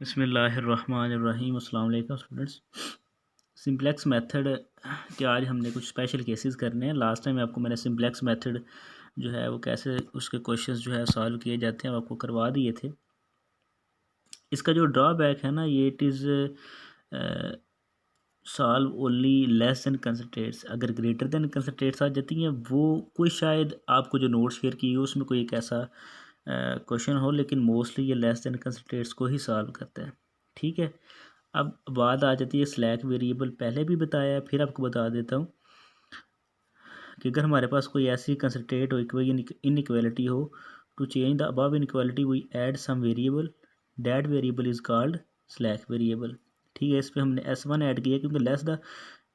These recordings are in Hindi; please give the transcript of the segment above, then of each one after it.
बिस्मिल्लाहिर्रहमानिर्रहीम। अस्सलाम वालेकुम स्टूडेंट्स। सिंप्लेक्स मेथड के आज हमने कुछ स्पेशल केसेस करने हैं। लास्ट टाइम आपको मैंने सिंप्लेक्स मेथड जो है वो कैसे उसके क्वेश्चंस जो है सॉल्व किए जाते हैं वो आपको करवा दिए थे। इसका जो ड्रॉबैक है ना ये it is solve only less than constraints. अगर ग्रेटर देन कंसंट्रेट्स आ जाती हैं वो कोई शायद आपको जो नोट शेयर की हो उसमें कोई एक ऐसा क्वेश्चन हो, लेकिन मोस्टली ये लेस देन कंसंट्रेट्स को ही सॉल्व करता है। ठीक है, अब बात आ जाती है स्लैक वेरिएबल। पहले भी बताया है, फिर आपको बता देता हूँ कि अगर हमारे पास कोई ऐसी कंसंट्रेट हो, कोई इनइक्वालिटी हो, to change the above inequality we add some variable, that variable is called slack variable. ठीक है, इस पर हमने S1 ऐड किया क्योंकि लेस द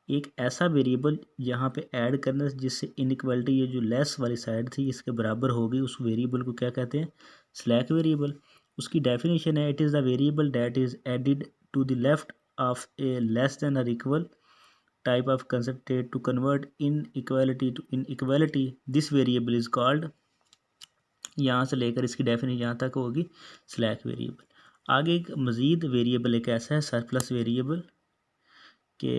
एक ऐसा वेरिएबल यहाँ पे ऐड करना जिससे इनइक्वालिटी ये जो लेस वाली साइड थी इसके बराबर हो गई, उस वेरिएबल को क्या कहते हैं? Slack variable. उसकी डेफिनेशन है, it is the variable that is added to the left of a less than और equal type of constraint to convert inequality to inequality, this variable is called. यहाँ से लेकर इसकी डेफिनेशन यहाँ तक होगी स्लैक वेरिएबल। आगे एक मज़ीद वेरिएबल एक ऐसा है सरप्लस वेरिएबल के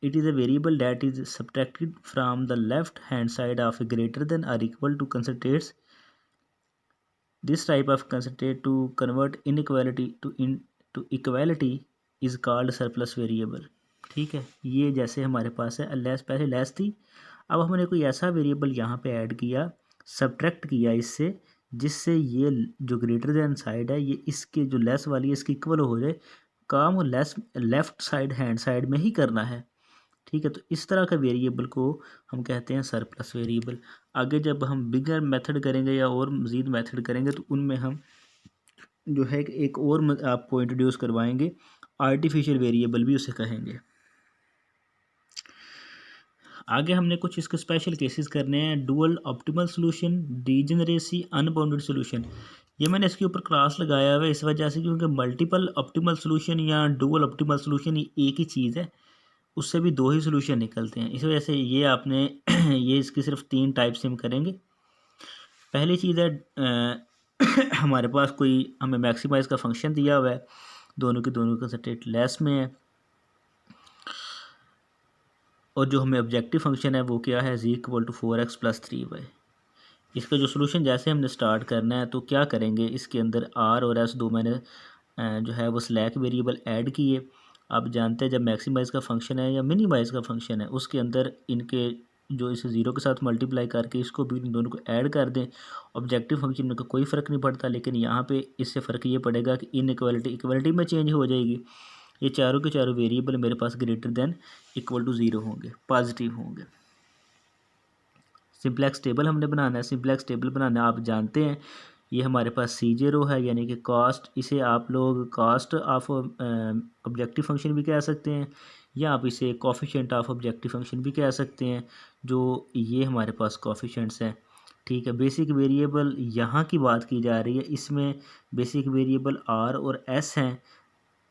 it is a variable that is subtracted from the left hand side of a greater than or equal to concentrates. This type of concentrate to convert inequality to equality is called surplus variable. ठीक है, ये जैसे हमारे पास है लेस, पहले लेस थी, अब हमने कोई ऐसा वेरिएबल यहाँ पे ऐड किया, सब्ट्रैक्ट किया इससे, जिससे ये जो ग्रेटर देन साइड है ये इसके जो लेस वाली है इसकी इक्वल हो जाए। काम वो less left side hand side में ही करना है। ठीक है, तो इस तरह का वेरिएबल को हम कहते हैं सरप्लस वेरिएबल। आगे जब हम बिगर मेथड करेंगे या और मज़ीद मेथड करेंगे तो उनमें हम जो है एक और आपको इंट्रोड्यूस करवाएंगे, आर्टिफिशियल वेरिएबल भी उसे कहेंगे। आगे हमने कुछ इसके स्पेशल केसेस करने हैं। Dual optimal solution, degeneracy, unbounded solution. ये मैंने इसके ऊपर क्लास लगाया हुआ है इस वजह से क्योंकि मल्टीपल ऑप्टिमल सोल्यूशन या डुअल ऑप्टिमल सोल्यूशन एक ही चीज़ है, उससे भी दो ही सोल्यूशन निकलते हैं। इस वजह से ये आपने ये इसकी सिर्फ 3 टाइप से हम करेंगे। पहली चीज़ है हमारे पास कोई हमें मैक्सिमाइज़ का फंक्शन दिया हुआ है, दोनों के दोनों कंसंट्रेट लेस में है, और जो हमें ऑब्जेक्टिव फंक्शन है वो क्या है, z = 4x + 3y। इसका जो सोल्यूशन जैसे हमने स्टार्ट करना है तो क्या करेंगे, इसके अंदर r और s दो मैंने जो है वो स्लैक वेरिएबल ऐड किए। आप जानते हैं जब मैक्सिमाइज़ का फंक्शन है या मिनिमाइज़ का फंक्शन है उसके अंदर इनके जो इसे ज़ीरो के साथ मल्टीप्लाई करके इसको भी इन दोनों को ऐड कर दें। ऑब्जेक्टिव फंक्शन में कोई फ़र्क नहीं पड़ता, लेकिन यहाँ पे इससे फ़र्क ये पड़ेगा कि इक्वलिटी में चेंज हो जाएगी। ये चारों के चारों वेरिएबल मेरे पास ग्रेटर देन इक्वल टू 0 होंगे, पॉजिटिव होंगे। सिंप्लेक्स टेबल हमने बनाना है। सिंप्लेक्स टेबल बनाना आप जानते हैं, ये हमारे पास C0 है यानी कि कॉस्ट, इसे आप लोग कॉस्ट ऑफ ऑब्जेक्टिव फंक्शन भी कह सकते हैं या आप इसे कोफिशिएंट ऑफ ऑब्जेक्टिव फंक्शन भी कह सकते हैं, जो ये हमारे पास कोफिशिएंट्स हैं। ठीक है, बेसिक वेरिएबल यहाँ की बात की जा रही है, इसमें बेसिक वेरिएबल R और S हैं।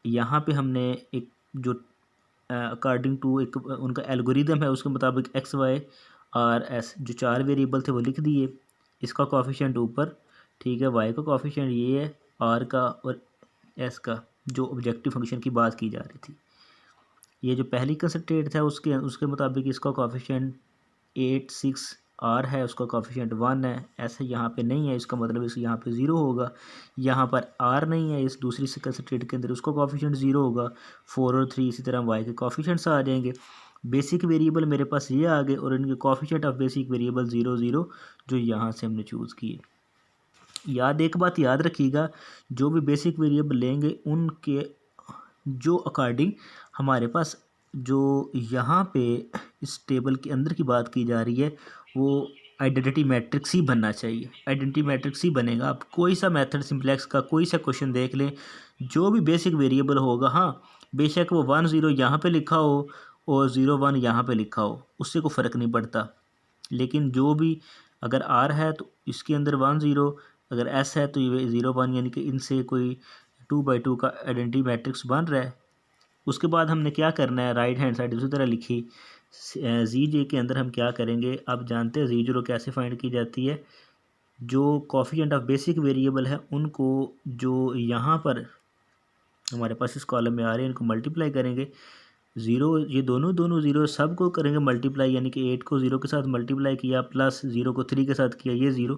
यहाँ पे हमने एक जो अकॉर्डिंग टू एक उनका एल्गोरिदम है उसके मुताबिक एक्स वाई आर एस जो 4 वेरिएबल थे वो लिख दिए, इसका कोफिशिएंट ऊपर। ठीक है, वाई का कोफिशिएंट ये है, आर का और एस का, जो ऑब्जेक्टिव फंक्शन की बात की जा रही थी। ये जो पहली कंसंट्रेट था उसके मुताबिक इसका कोफिशिएंट 8 6 आर है, उसका कोफिशिएंट 1 है। ऐसे यहाँ पे नहीं है, इसका मतलब इस यहाँ पे 0 होगा। यहाँ पर आर नहीं है इस दूसरी से कंसंट्रेट के अंदर, उसका कोफिशिएंट 0 होगा। 4 और 3 इसी तरह वाई के कोफिशिएंट्स आ जाएंगे। बेसिक वेरिएबल मेरे पास ये आ गए और इनके कोफिशिएंट ऑफ बेसिक वेरिएबल 0 0 जो यहाँ से हमने चूज़ किए। एक बात याद रखिएगा, जो भी बेसिक वेरिएबल लेंगे उनके जो अकॉर्डिंग हमारे पास जो यहाँ पे इस टेबल के अंदर की बात की जा रही है वो आइडेंटिटी मैट्रिक्स ही बनना चाहिए। आइडेंटिटी मैट्रिक्स ही बनेगा। आप कोई सा मेथड सिंप्लेक्स का कोई सा क्वेश्चन देख लें, जो भी बेसिक वेरिएबल होगा, हाँ बेशक वो 1 0 यहाँ पे लिखा हो और 0 1 यहाँ पे लिखा हो, उससे कोई फ़र्क नहीं पड़ता। लेकिन जो भी अगर R है तो इसके अंदर 1 0, अगर S है तो ये 0 1, यानी कि इनसे कोई 2/2 का आइडेंटिटी मैट्रिक्स बन रहा है। उसके बाद हमने क्या करना है, राइट हैंड साइड उसी तरह लिखी। Z के अंदर हम क्या करेंगे, आप जानते हैं Z0 कैसे फाइंड की जाती है। जो कोफिशिएंट ऑफ बेसिक वेरिएबल है उनको जो यहाँ पर हमारे पास इस कॉलम में आ रहे हैं, इनको मल्टीप्लाई करेंगे। ज़ीरो, ये दोनों ज़ीरो सब को करेंगे मल्टीप्लाई, यानी कि 8 को 0 के साथ मल्टीप्लाई किया प्लस 0 को 3 के साथ किया, ये ज़ीरो,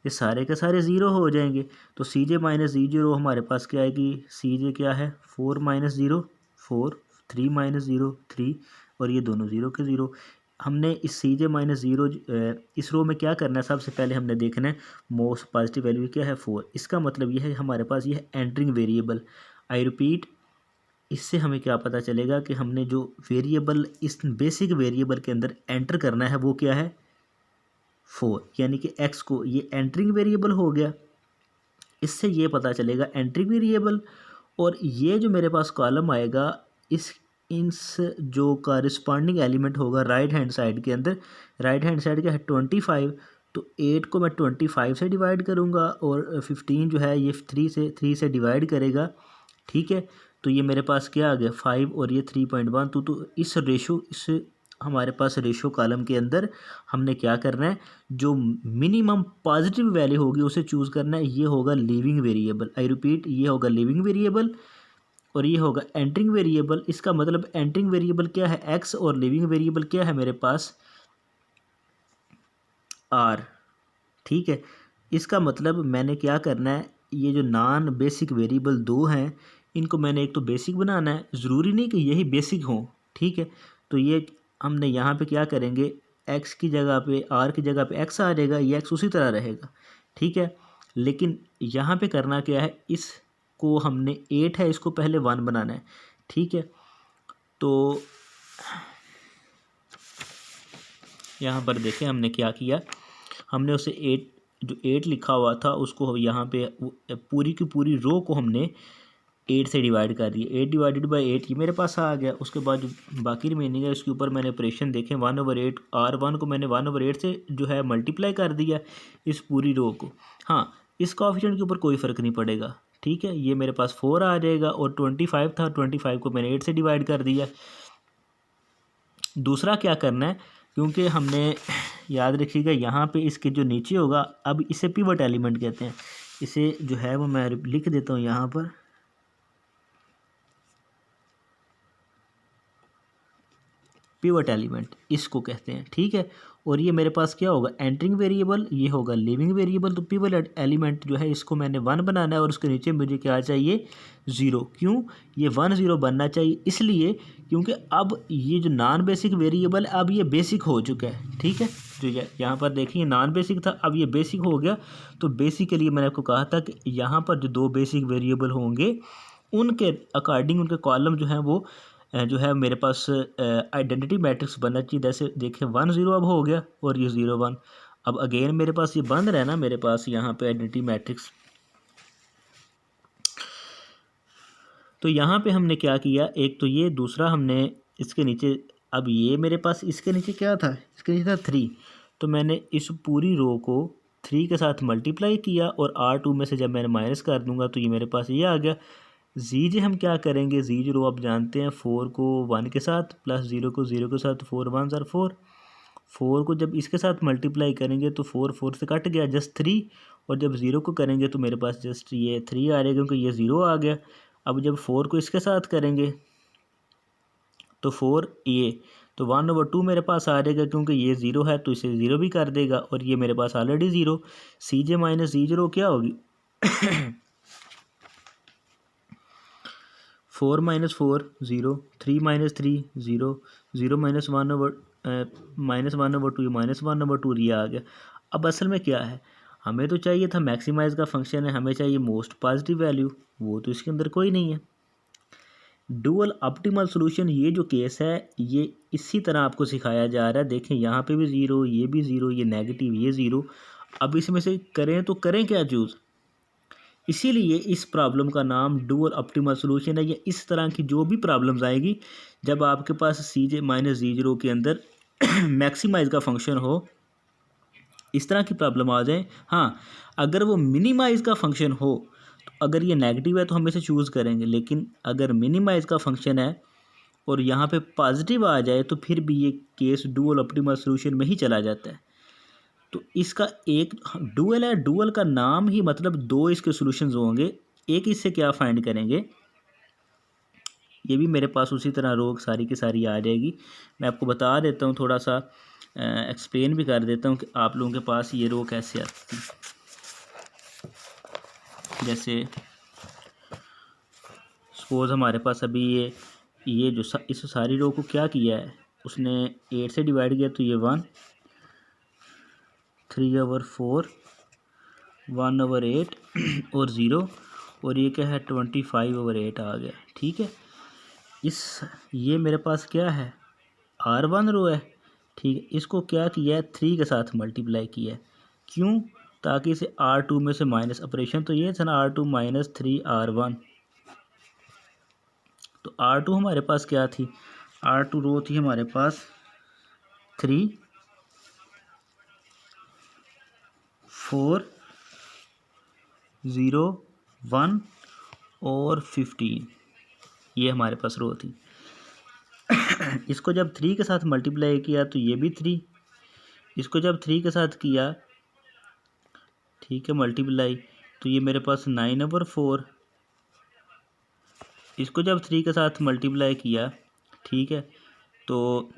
ये सारे के सारे ज़ीरो हो जाएंगे। तो सी जे माइनस ज़ीरो हमारे पास क्या आएगी, सी जे क्या है 4 माइनस ज़ीरो 4, 3 माइनस ज़ीरो 3, और ये दोनों ज़ीरो के ज़ीरो। हमने इस सी जे माइनस ज़ीरो इस रो में क्या करना है, सबसे पहले हमने देखना है मोस्ट पॉजिटिव वैल्यू क्या है 4। इसका मतलब ये है हमारे पास ये है एंटरिंग वेरिएबल। आई रिपीट, इससे हमें क्या पता चलेगा कि हमने जो वेरिएबल इस बेसिक वेरिएबल के अंदर एंटर करना है वो क्या है 4, यानी कि x को ये एंटरिंग वेरिएबल हो गया। इससे ये पता चलेगा एंट्री वेरिएबल, और ये जो मेरे पास कॉलम आएगा इस जो कॉरिस्पॉन्डिंग एलिमेंट होगा राइट हैंड साइड के अंदर, राइट हैंड साइड क्या है 25, तो 8 को मैं 25 से डिवाइड करूँगा और 15 जो है ये 3 से डिवाइड करेगा, ठीक है। तो ये मेरे पास क्या आ गया 5 और ये 3.1। तो इस हमारे पास रेशो कॉलम के अंदर हमने क्या करना है, जो मिनिमम पॉजिटिव वैल्यू होगी उसे चूज़ करना है। ये होगा लिविंग वेरिएबल। आई रिपीट, ये होगा लिविंग वेरिएबल और ये होगा एंटरिंग वेरिएबल। इसका मतलब एंटरिंग वेरिएबल क्या है x और लिविंग वेरिएबल क्या है मेरे पास r, ठीक है। इसका मतलब मैंने क्या करना है, ये जो नॉन बेसिक वेरिएबल दो हैं इनको मैंने एक तो बेसिक बनाना है, ज़रूरी नहीं कि यही बेसिक हों, ठीक है। तो ये हमने यहाँ पे क्या करेंगे, x की जगह पे r की जगह पे x आ जाएगा, ये x उसी तरह रहेगा, ठीक है। लेकिन यहाँ पे करना क्या है, इसको हमने 8 है इसको पहले 1 बनाना है, ठीक है। तो यहाँ पर देखें हमने क्या किया, हमने उसे 8 लिखा हुआ था उसको यहाँ पे पूरी की पूरी रो को हमने 8 से डिवाइड कर दिया। 8 डिवाइडेड बाई 8 ये मेरे पास आ गया। उसके बाद जो बाकी रिमेनिंग है उसके ऊपर मैंने ऑपरेशन देखे 1/8, R1 को मैंने 1/8 से जो है मल्टीप्लाई कर दिया इस पूरी रो को। हाँ, इस कोएफिशिएंट के ऊपर कोई फ़र्क नहीं पड़ेगा, ठीक है। ये मेरे पास 4 आ जाएगा और 25 था, 25 को मैंने 8 से डिवाइड कर दिया। दूसरा क्या करना है, क्योंकि हमने याद रखिएगा यहाँ पे इसके जो नीचे होगा, अब इसे पिवट एलिमेंट कहते हैं, इसे जो है वो मैं लिख देता हूँ यहाँ पर, पिवट एलिमेंट इसको कहते हैं, ठीक है। और ये मेरे पास क्या होगा एंटरिंग वेरिएबल, ये होगा लिविंग वेरिएबल। तो पिवट एलिमेंट जो है इसको मैंने 1 बनाना है और उसके नीचे मुझे क्या चाहिए 0। क्यों ये 1 0 बनना चाहिए, इसलिए क्योंकि अब ये जो नॉन बेसिक वेरिएबल अब ये बेसिक हो चुका है, ठीक है। जो यहाँ पर देखिए नॉन बेसिक था अब ये बेसिक हो गया। तो बेसिक के लिए मैंने आपको कहा था कि यहाँ पर जो दो बेसिक वेरिएबल होंगे उनके अकॉर्डिंग उनके कॉलम जो हैं वो जो है मेरे पास आइडेंटिटी मैट्रिक्स बनना चाहिए। जैसे देखें 1 0 अब हो गया और ये 0 1। अब अगेन मेरे पास ये बन रहा है ना मेरे पास यहाँ पे आइडेंटिटी मैट्रिक्स। तो यहाँ पे हमने क्या किया, एक तो ये, दूसरा हमने इसके नीचे, अब ये मेरे पास इसके नीचे क्या था, इसके नीचे था 3। तो मैंने इस पूरी रो को 3 के साथ मल्टीप्लाई किया और R2 में से जब मैंने माइनस कर दूंगा तो ये मेरे पास ये आ गया। जीजे हम क्या करेंगे, जीज रो आप जानते हैं 4 को 1 के साथ प्लस 0 को 0 के साथ, 4 1 और 4 को जब इसके साथ मल्टीप्लाई करेंगे तो 4 4 से कट गया जस्ट 3, और जब 0 को करेंगे तो मेरे पास जस्ट ये 3 आ जाएगा क्योंकि ये 0 आ गया। अब जब 4 को इसके साथ करेंगे तो 4 ये, तो 1/2 मेरे पास आ जाएगा क्योंकि ये 0 है तो इसे 0 भी कर देगा और ये मेरे पास ऑलरेडी 0। सी जे माइनस सी जीरो क्या होगी 4 - 4 0, 3 - 3 0, 0 - 1/2 -1/2 ये आ गया। अब असल में क्या है, हमें तो चाहिए था मैक्सिमाइज़ का फंक्शन है, हमें चाहिए मोस्ट पॉजिटिव वैल्यू, वो तो इसके अंदर कोई नहीं है। डुअल ऑप्टिमल सॉल्यूशन ये जो केस है ये इसी तरह आपको सिखाया जा रहा है। देखें यहाँ पे भी 0, ये भी 0, ये नेगेटिव, ये 0। अब इसमें से करें तो करें क्या चूज़, इसीलिए इस प्रॉब्लम का नाम डुअल ऑप्टिमल सॉल्यूशन है। या इस तरह की जो भी प्रॉब्लम्स आएगी जब आपके पास सी जे माइनस जी जीरो के अंदर मैक्सिमाइज का फंक्शन हो, इस तरह की प्रॉब्लम आ जाए। हाँ, अगर वो मिनिमाइज का फंक्शन हो तो अगर ये नेगेटिव है तो हम इसे चूज़ करेंगे, लेकिन अगर मिनिमाइज का फंक्शन है और यहाँ पे पॉजिटिव आ जाए तो फिर भी ये केस डुअल ऑप्टिमल सॉल्यूशन में ही चला जाता है। तो इसका एक डुअल है, डुअल का नाम ही मतलब दो इसके सॉल्यूशंस होंगे। एक इससे क्या फाइंड करेंगे, ये भी मेरे पास उसी तरह रो सारी की सारी आ जाएगी। मैं आपको बता देता हूँ, थोड़ा सा एक्सप्लेन भी कर देता हूँ कि आप लोगों के पास ये रो कैसे आती है। जैसे सपोज हमारे पास अभी ये जो इस सारी रो को क्या किया है, उसने 8 से डिवाइड किया, तो ये 1, 3/4, 1/8 और 0, और ये क्या है 25/8 आ गया। ठीक है, ये मेरे पास क्या है R1 रो है। ठीक है, इसको क्या किया है 3 के साथ मल्टीप्लाई किया है। क्यों? ताकि इसे R2 में से माइनस, ऑपरेशन तो ये था ना R2 माइनस 3R1। तो R2 हमारे पास क्या थी, R2 रो थी हमारे पास 3, 4, 0, 1 और 15, ये हमारे पास रो थी। इसको जब 3 के साथ मल्टीप्लाई किया तो ये भी 3, इसको जब 3 के साथ किया, ठीक है, मल्टीप्लाई, तो ये मेरे पास 9/4, इसको जब 3 के साथ मल्टीप्लाई किया, ठीक है, तो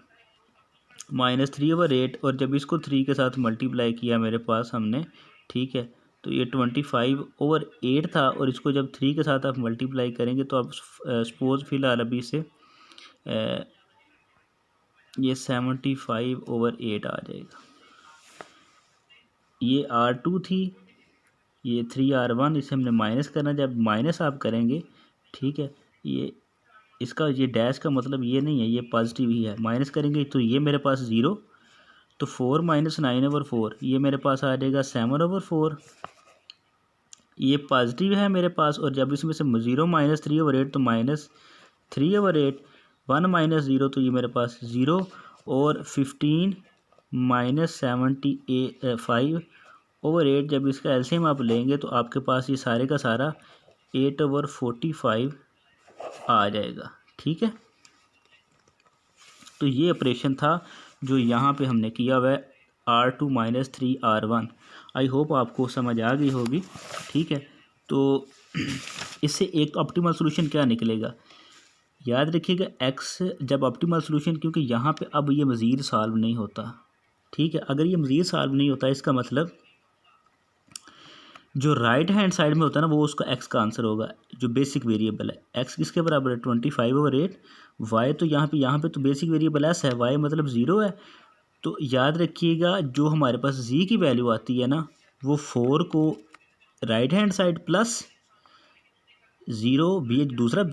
-3/8, और जब इसको 3 के साथ मल्टीप्लाई किया मेरे पास हमने, ठीक है, तो ये 25/8 था, और इसको जब 3 के साथ आप मल्टीप्लाई करेंगे तो आप सपोज फ़िलहाल अभी से ये 75/8 आ जाएगा। ये R2 थी, ये 3R1, इसे हमने माइनस करना, जब माइनस आप करेंगे, ठीक है, ये इसका ये डैश का मतलब ये नहीं है, ये पॉजिटिव ही है, माइनस करेंगे तो ये मेरे पास 0, तो 4 - 9/4 ये मेरे पास आ जाएगा 7/4, ये पॉजिटिव है मेरे पास, और जब इसमें से 0 - 3/8 तो -3/8, 1 - 0 तो ये मेरे पास 0, और 15 - 75/8 जब इसका एलसीएम आप लेंगे तो आपके पास ये सारे का सारा 8/45 आ जाएगा। ठीक है, तो ये ऑपरेशन था जो यहाँ पे हमने किया हुआ है, R2 - 3R1। आई होप आपको समझ आ गई होगी। ठीक है, तो इससे एक ऑप्टिमल सोल्यूशन क्या निकलेगा, याद रखिएगा x जब ऑप्टिमल सोल्यूशन, क्योंकि यहाँ पे अब ये मज़ीद सॉल्व नहीं होता। ठीक है, अगर ये मज़ीद सॉल्व नहीं होता, इसका मतलब जो राइट हैंड साइड में होता है ना, वो उसका x का आंसर होगा, जो बेसिक वेरिएबल है। x किसके बराबर है 25/8, y तो यहाँ पे तो बेसिक वेरिएबल s है, y मतलब 0 है। तो याद रखिएगा जो हमारे पास z की वैल्यू आती है ना, वो 4 को राइट हैंड साइड प्लस 0 भी दूसरा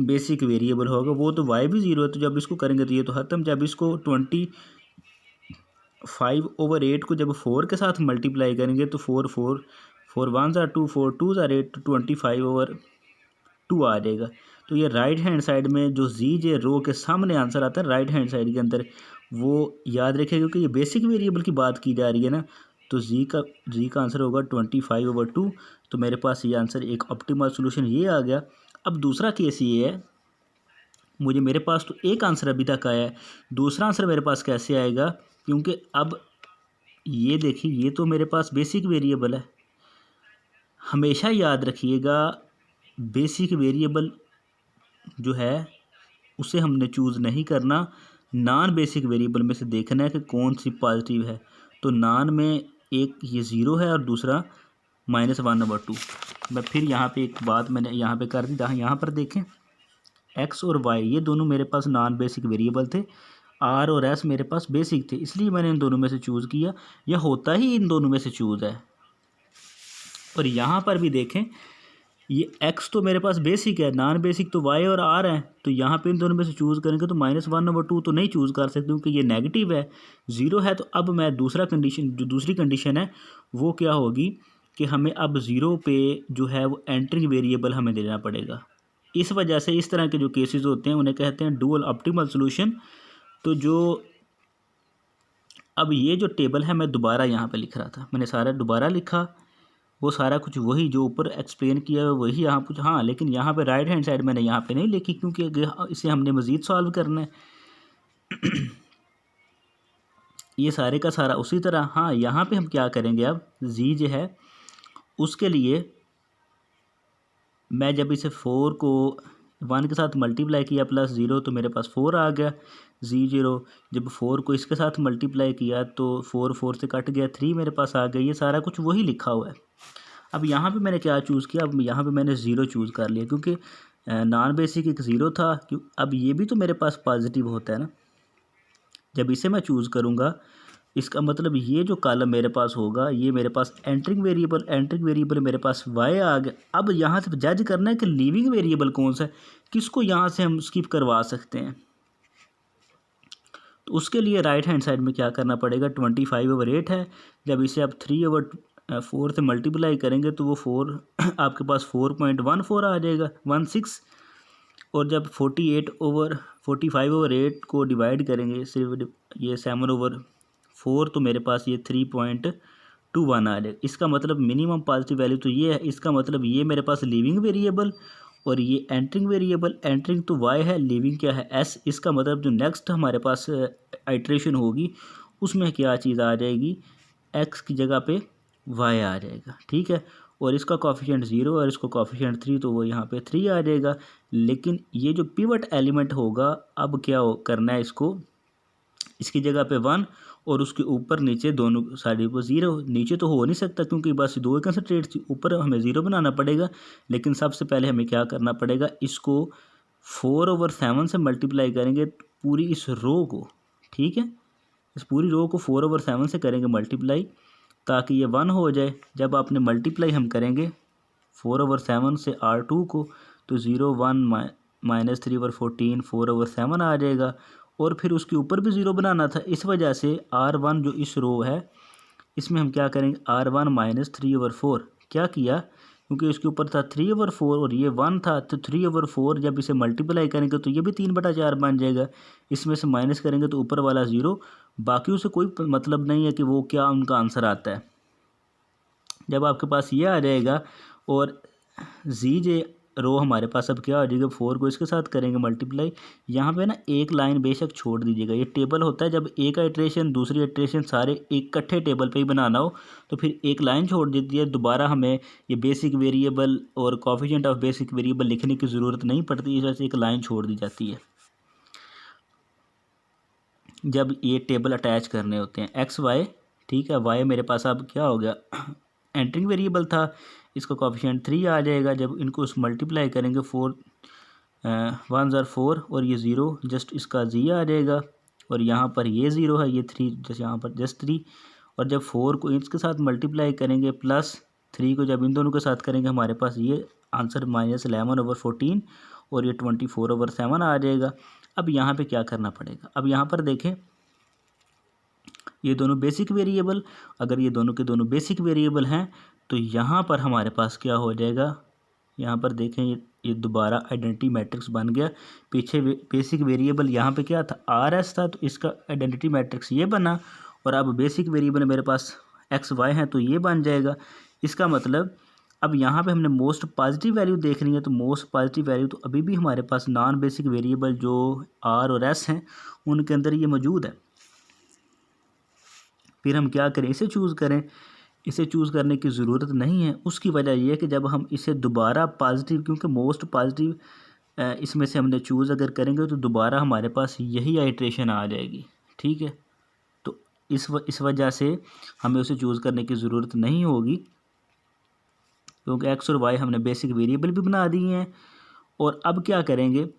बेसिक वेरिएबल होगा, वो तो y भी 0 है, तो जब इसको करेंगे तो ये तो ख़त्म। जब इसको 25/8 को जब 4 के साथ मल्टीप्लाई करेंगे तो 4 1s are 2, 4 2s are 8, तो 25/2 आ जाएगा। तो ये राइट हैंड साइड में जो जी रो के सामने आंसर आता है राइट हैंड साइड के अंदर, वो याद रखिए, क्योंकि ये बेसिक वेरिएबल की बात की जा रही है ना, तो जी का आंसर होगा 25/2। तो मेरे पास ये आंसर एक ऑप्टिमल सोल्यूशन ये आ गया। अब दूसरा केस ये है, मेरे पास तो एक आंसर अभी तक आया है, दूसरा आंसर मेरे पास कैसे आएगा, क्योंकि अब ये देखिए, ये तो मेरे पास बेसिक वेरिएबल है। हमेशा याद रखिएगा बेसिक वेरिएबल जो है उसे हमने चूज़ नहीं करना, नॉन बेसिक वेरिएबल में से देखना है कि कौन सी पॉजिटिव है। तो नॉन में एक ये 0 है और दूसरा -1/2। मैं फिर यहाँ पे एक बात मैंने यहाँ पे कर दी, यहाँ पर देखें x और y ये दोनों मेरे पास नॉन बेसिक वेरिएबल थे, r और s मेरे पास बेसिक थे, इसलिए मैंने इन दोनों में से चूज़ किया। यह होता ही इन दोनों में से चूज़ है। और यहाँ पर भी देखें, ये x तो मेरे पास बेसिक है, नॉन बेसिक तो y और r है, तो यहाँ पे इन दोनों में से चूज़ करेंगे तो -1/2 तो नहीं चूज़ कर सकते, क्योंकि ये नेगेटिव है, 0 है। तो अब मैं दूसरी कंडीशन है वो क्या होगी कि हमें अब 0 पे जो है वो एंटरिंग वेरिएबल हमें देना पड़ेगा। इस वजह से इस तरह के जो केसेस होते हैं उन्हें कहते हैं डुअल ऑप्टिमल सोल्यूशन। तो जो अब ये जो टेबल है मैं दोबारा यहाँ पे लिख रहा था, मैंने सारा दोबारा लिखा, वो सारा कुछ वही जो ऊपर एक्सप्लेन किया है वही यहाँ कुछ, हाँ, लेकिन यहाँ पे राइट हैंड साइड मैंने यहाँ पे नहीं लिखी, क्योंकि इसे हमने मज़ीद सॉल्व करना है। ये सारे का सारा उसी तरह। हाँ, यहाँ पे हम क्या करेंगे, अब जी जो है उसके लिए मैं जब इसे 4 को 1 के साथ मल्टीप्लाई किया प्लस 0 तो मेरे पास 4 आ गया। Z0 जब 4 को इसके साथ मल्टीप्लाई किया तो 4 4 से कट गया, 3 मेरे पास आ गया। ये सारा कुछ वही लिखा हुआ है। अब यहाँ पे मैंने क्या चूज़ किया, अब यहाँ पे मैंने 0 चूज़ कर लिया क्योंकि नॉन बेसिक एक 0 था। अब ये भी तो मेरे पास पॉजिटिव होता है ना, जब इसे मैं चूज़ करूँगा इसका मतलब ये जो कॉलम मेरे पास होगा ये मेरे पास एंटरिंग वेरिएबल मेरे पास y आ गया। अब यहाँ से जज करना है कि लीविंग वेरिएबल कौन सा है, किसको यहाँ से हम स्किप करवा सकते हैं। तो उसके लिए राइट हैंड साइड में क्या करना पड़ेगा, 25/8 है। जब इसे आप 3/4 से मल्टीप्लाई करेंगे तो वो 4 आपके पास 4.14 आ जाएगा, 16। और जब 45/8 को डिवाइड करेंगे सिर्फ ये 7/4 तो मेरे पास ये 3.21 आ जाएगा। इसका मतलब मिनिमम पॉजिटिव वैल्यू तो ये है। इसका मतलब ये मेरे पास लिविंग वेरिएबल और ये एंटरिंग वेरिएबल। एंटरिंग तो y है, लिविंग क्या है s। इसका मतलब जो नेक्स्ट हमारे पास आइट्रेशन होगी उसमें क्या चीज़ आ जाएगी, x की जगह पे y आ जाएगा, ठीक है। और इसका कोफिशिएंट 0 और इसको कोफिशिएंट 3 तो वो यहाँ पे 3 आ जाएगा। लेकिन ये जो पिवट एलिमेंट होगा अब क्या करना है, इसको इसकी जगह पे 1 और उसके ऊपर नीचे दोनों साइड पर 0। नीचे तो हो नहीं सकता क्योंकि बस 2 कंसंट्रेट थी, ऊपर हमें 0 बनाना पड़ेगा। लेकिन सबसे पहले हमें क्या करना पड़ेगा, इसको 4/7 से मल्टीप्लाई करेंगे पूरी इस रो को, ठीक है। इस पूरी रो को 4/7 से करेंगे मल्टीप्लाई ताकि ये 1 हो जाए। जब आपने मल्टीप्लाई हम करेंगे 4/7 से R2 को तो 0 1 -3/14 4/7 आ जाएगा। और फिर उसके ऊपर भी 0 बनाना था, इस वजह से R1 जो इस रो है इसमें हम क्या करेंगे, R1 -3/4 क्या किया, क्योंकि इसके ऊपर था 3/4 और ये 1 था तो 3/4 जब इसे मल्टीप्लाई करेंगे तो ये भी 3/4 बन जाएगा। इसमें से माइनस करेंगे तो ऊपर वाला 0, बाकी उसे कोई मतलब नहीं है कि वो क्या उनका आंसर आता है। जब आपके पास ये आ जाएगा और ZJ रो हमारे पास अब क्या हो जाएगा, 4 को इसके साथ करेंगे मल्टीप्लाई। यहाँ पे ना एक लाइन बेशक छोड़ दीजिएगा, ये टेबल होता है जब एक आइट्रेशन दूसरी आइट्रेशन सारे इकट्ठे टेबल पे ही बनाना हो तो फिर एक लाइन छोड़ देती है। दोबारा हमें ये बेसिक वेरिएबल और कोफिशिएंट ऑफ बेसिक वेरिएबल लिखने की ज़रूरत नहीं पड़ती, इस वजह से एक लाइन छोड़ दी जाती है जब ये टेबल अटैच करने होते हैं। XY, ठीक है, Y मेरे पास अब क्या हो गया, एंटरिंग वेरिएबल था, इसका कोफिशिएंट 3 आ जाएगा। जब इनको मल्टीप्लाई करेंगे 4 1 ज़र 4 और ये 0 जस्ट इसका Z आ जाएगा। और यहाँ पर ये 0 है, ये 3 जैसे यहाँ पर जस्ट 3। और जब 4 को इसके साथ मल्टीप्लाई करेंगे प्लस 3 को जब इन दोनों के साथ करेंगे हमारे पास ये आंसर -11/14 और ये 24/7 आ जाएगा। अब यहाँ पे क्या करना पड़ेगा, अब यहाँ पर देखें ये दोनों बेसिक वेरिएबल, अगर ये दोनों के दोनों बेसिक वेरिएबल हैं तो यहाँ पर हमारे पास क्या हो जाएगा, यहाँ पर देखें ये दोबारा आइडेंटिटी मैट्रिक्स बन गया। पीछे बेसिक वेरिएबल यहाँ पे क्या था, RS था, तो इसका आइडेंटिटी मैट्रिक्स ये बना। और अब बेसिक वेरिएबल मेरे पास XY है तो ये बन जाएगा। इसका मतलब अब यहाँ पे हमने मोस्ट पॉजिटिव वैल्यू देखनी है, तो मोस्ट पॉजिटिव वैल्यू तो अभी भी हमारे पास नॉन बेसिक वेरिएबल जो R और S हैं उनके अंदर ये मौजूद है। फिर हम क्या करें, इसे चूज़ करें। इसे चूज़ करने की ज़रूरत नहीं है, उसकी वजह यह है कि जब हम इसे दोबारा पॉजिटिव, क्योंकि मोस्ट पॉजिटिव इसमें से हमने चूज़ अगर करेंगे तो दोबारा हमारे पास यही आइट्रेशन आ जाएगी, ठीक है। तो इस वजह से हमें उसे चूज़ करने की ज़रूरत नहीं होगी क्योंकि X और Y हमने बेसिक वेरिएबल भी बना दिए हैं। और अब क्या करेंगे,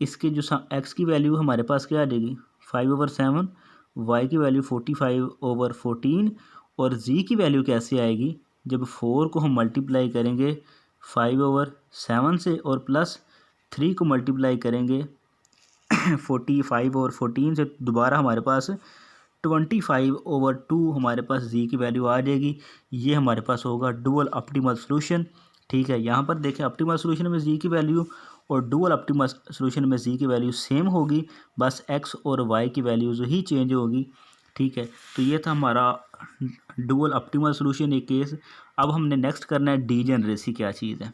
इसके जो X की वैल्यू हमारे पास क्या आ जाएगी 5/7, Y की वैल्यू 45/14 और Z की वैल्यू कैसे आएगी, जब 4 को हम मल्टीप्लाई करेंगे 5/7 से और प्लस 3 को मल्टीप्लाई करेंगे 45/14 से, दोबारा हमारे पास 25/2 हमारे पास Z की वैल्यू आ जाएगी। ये हमारे पास होगा डुअल ऑप्टिमल सॉल्यूशन, ठीक है। यहाँ पर देखें ऑप्टिमल सॉल्यूशन में Z की वैल्यू और डुअल ऑप्टिमल सॉल्यूशन में Z की वैल्यू सेम होगी, बस X और Y की वैल्यूज़ ही चेंज होगी, ठीक है। तो ये था हमारा डुअल ऑप्टिमल सॉल्यूशन एक केस। अब हमने नेक्स्ट करना है डीजेनरेसी क्या चीज़ है।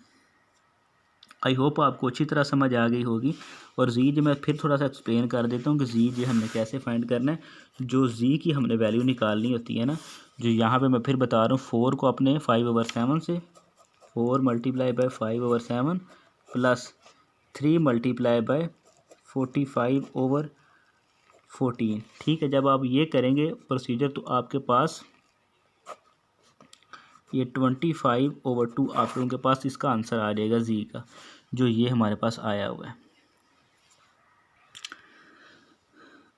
आई होप आपको अच्छी तरह समझ आ गई होगी। और Z मैं फिर थोड़ा सा एक्सप्लेन कर देता हूँ कि Z हमने कैसे फाइंड करना है। जो Z की हमने वैल्यू निकालनी होती है ना, जो यहाँ पे मैं फिर बता रहा हूँ, 4 को अपने 5/7 से 4 × 5/7 प्लस 3 मल्टीप्लाई बाय 45/14। ठीक है, जब आप ये करेंगे प्रोसीजर तो आपके पास ये 25/2 आप लोगों के पास इसका आंसर आ जाएगा जी का, जो ये हमारे पास आया हुआ है।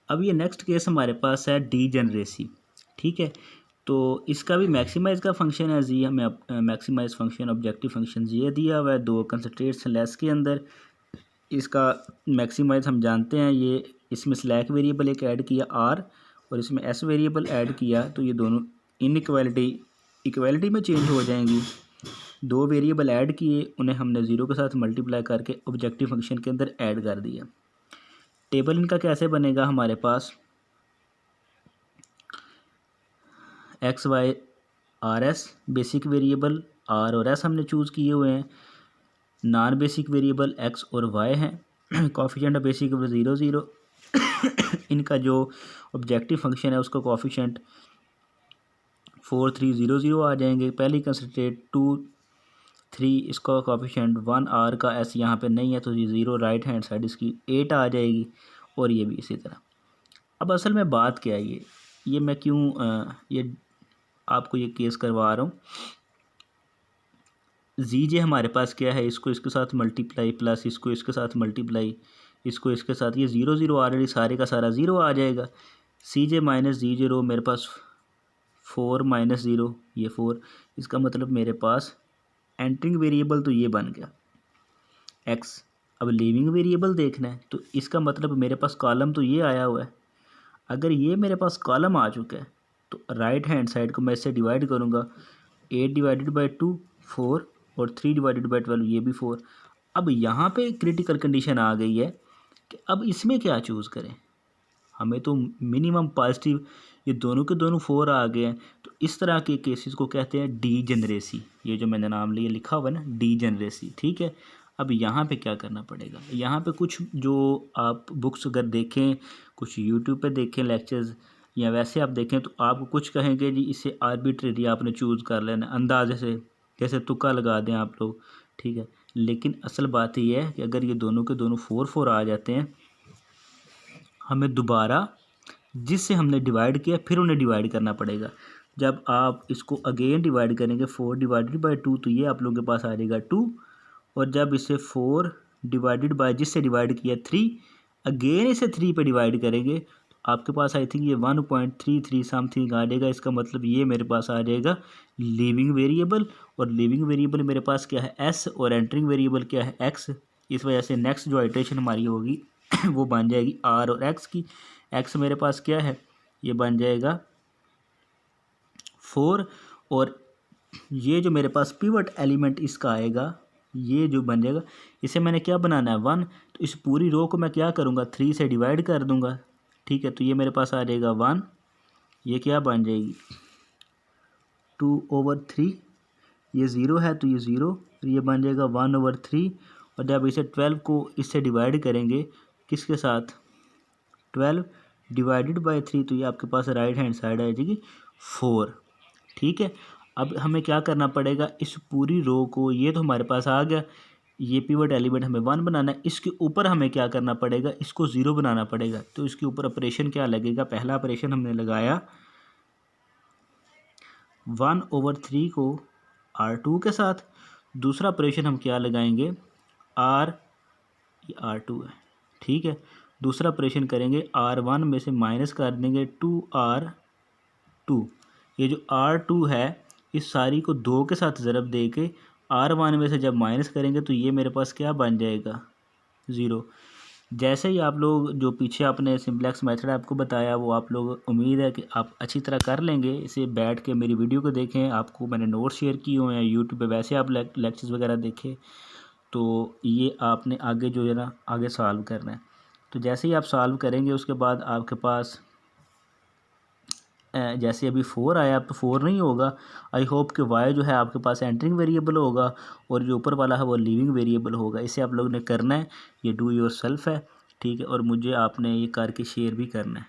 अब ये नेक्स्ट केस हमारे पास है डीजेनरेसी। ठीक है, तो इसका भी मैक्सिमाइज का फंक्शन है जी, हमें मैक्सिमाइज फंक्शन ऑब्जेक्टिव फंक्शन ये दिया हुआ है 2 कंसंट्रेट्स लेस के अंदर। इसका मैक्सिमाइज हम जानते हैं, ये इसमें स्लैक वेरिएबल एक ऐड किया आर और इसमें एस वेरिएबल ऐड किया, तो ये दोनों इक्वालिटी में चेंज हो जाएंगी। 2 वेरिएबल ऐड किए, उन्हें हमने 0 के साथ मल्टीप्लाई करके ऑब्जेक्टिव फंक्शन के अंदर ऐड कर दिया। टेबल इनका कैसे बनेगा, हमारे पास X Y R S basic variable R और एस हमने चूज़ किए हुए हैं, नॉन बेसिक वेरिएबल एक्स और वाई हैं, कोफिशिएंट ऑफ बेसिक 0 0। इनका जो ऑब्जेक्टिव फंक्शन है उसका कोफिशिएंट 4 3 0 0 आ जाएंगे। पहली कंसंट्रेट 2 3, इसका कोफिशिएंट 1 आर का एस यहाँ पे नहीं है तो ये 0, राइट हैंड साइड इसकी 8 आ जाएगी और ये भी इसी तरह। अब असल में बात क्या है, ये मैं क्यों ये आपको ये केस करवा रहा हूँ। जी जे हमारे पास क्या है, इसको इसके साथ मल्टीप्लाई प्लस इसको इसके साथ मल्टीप्लाई इसको इसके साथ, ये 0 0 ऑलरेडी सारे का सारा 0 आ जाएगा। सी जे माइनस जी जे रो मेरे पास 4 माइनस 0 ये 4, इसका मतलब मेरे पास एंटरिंग वेरिएबल तो ये बन गया एक्स। अब लीविंग वेरिएबल देखना है तो इसका मतलब मेरे पास कॉलम तो ये आया हुआ है। अगर ये मेरे पास कॉलम आ चुका है तो राइट हैंड साइड को मैं इससे डिवाइड करूँगा, 8 डिवाइडेड बाई 2 4 और 3 डिवाइडेड बाई 12 ये भी 4। अब यहाँ पे क्रिटिकल कंडीशन आ गई है कि अब इसमें क्या चूज़ करें, हमें तो मिनिमम पॉजिटिव, ये दोनों के दोनों 4 आ गए हैं। तो इस तरह के केसेस को कहते हैं डीजेनरेसी, ये जो मैंने नाम लिया लिखा हुआ है ना डीजेनरेसी। ठीक है, अब यहाँ पे क्या करना पड़ेगा, यहाँ पे कुछ जो आप बुक्स अगर देखें, कुछ यूट्यूब पे देखें लेक्चर्स, या वैसे आप देखें तो आपको कुछ कहेंगे जी इसे आर्बिट्रेरी आपने चूज़ कर लेना अंदाजे से, जैसे तुक्का लगा दें आप लोग। ठीक है, लेकिन असल बात ये है कि अगर ये दोनों के दोनों 4 4 आ जाते हैं, हमें दोबारा जिससे हमने डिवाइड किया फिर उन्हें डिवाइड करना पड़ेगा। जब आप इसको अगेन डिवाइड करेंगे 4 डिवाइडेड बाई 2 तो ये आप लोगों के पास आ जाएगा 2, और जब इसे 4 डिवाइडेड बाय जिससे डिवाइड किया 3, अगेन इसे 3 पे डिवाइड करेंगे तो आपके पास आई थिंक ये 1.33 समथिंग आ जाएगा। इसका मतलब ये मेरे पास आ जाएगा लिविंग वेरिएबल, और लिविंग वेरिएबल मेरे पास क्या है एस, और एंटरिंग वेरिएबल क्या है एक्स। इस वजह से नेक्स्ट जो आइटरेशन हमारी होगी वो बन जाएगी आर और एक्स की। एक्स मेरे पास क्या है, ये बन जाएगा 4, और ये जो मेरे पास पिवट एलिमेंट इसका आएगा ये जो बन जाएगा, इसे मैंने क्या बनाना है 1, तो इस पूरी रो को मैं क्या करूँगा 3 से डिवाइड कर दूँगा। ठीक है, तो ये मेरे पास आ जाएगा 1, ये क्या बन जाएगी 2/3, ये 0 है तो ये 0, और ये बन जाएगा 1/3। और जब इसे 12 को इससे डिवाइड करेंगे किसके साथ 12 डिवाइडेड बाय 3 तो ये आपके पास राइट हैंड साइड आ जाएगी 4। ठीक है, अब हमें क्या करना पड़ेगा, इस पूरी रो को, ये तो हमारे पास आ गया, ये पिवट एलिमेंट हमें 1 बनाना है, इसके ऊपर हमें क्या करना पड़ेगा, इसको 0 बनाना पड़ेगा। तो इसके ऊपर ऑपरेशन क्या लगेगा, पहला ऑपरेशन हमने लगाया 1/3 को R2 के साथ, दूसरा ऑपरेशन हम क्या लगाएंगे R2 है। ठीक है, दूसरा ऑपरेशन करेंगे R1 में से माइनस कर देंगे 2R2, ये जो R2 है इस सारी को 2 के साथ ज़रब दे के R1 में से जब माइनस करेंगे तो ये मेरे पास क्या बन जाएगा 0। जैसे ही आप लोग जो पीछे आपने सिंप्लेक्स मेथड आपको बताया वो आप लोग उम्मीद है कि आप अच्छी तरह कर लेंगे। इसे बैठ के मेरी वीडियो को देखें, आपको मैंने नोट्स शेयर किए हुए हैं यूट्यूब पे, वैसे आप लेक्चर्स वगैरह देखें तो ये आपने आगे जो है ना आगे सॉल्व करना है। तो जैसे ही आप सॉल्व करेंगे उसके बाद आपके पास जैसे अभी 4 आया, अब तो 4 नहीं होगा। आई होप कि y जो है आपके पास एंटरिंग वेरिएबल होगा और जो ऊपर वाला है वो लिविंग वेरिएबल होगा। इसे आप लोगों ने करना है, ये डू योर सेल्फ है। ठीक है, और मुझे आपने ये करके शेयर भी करना है।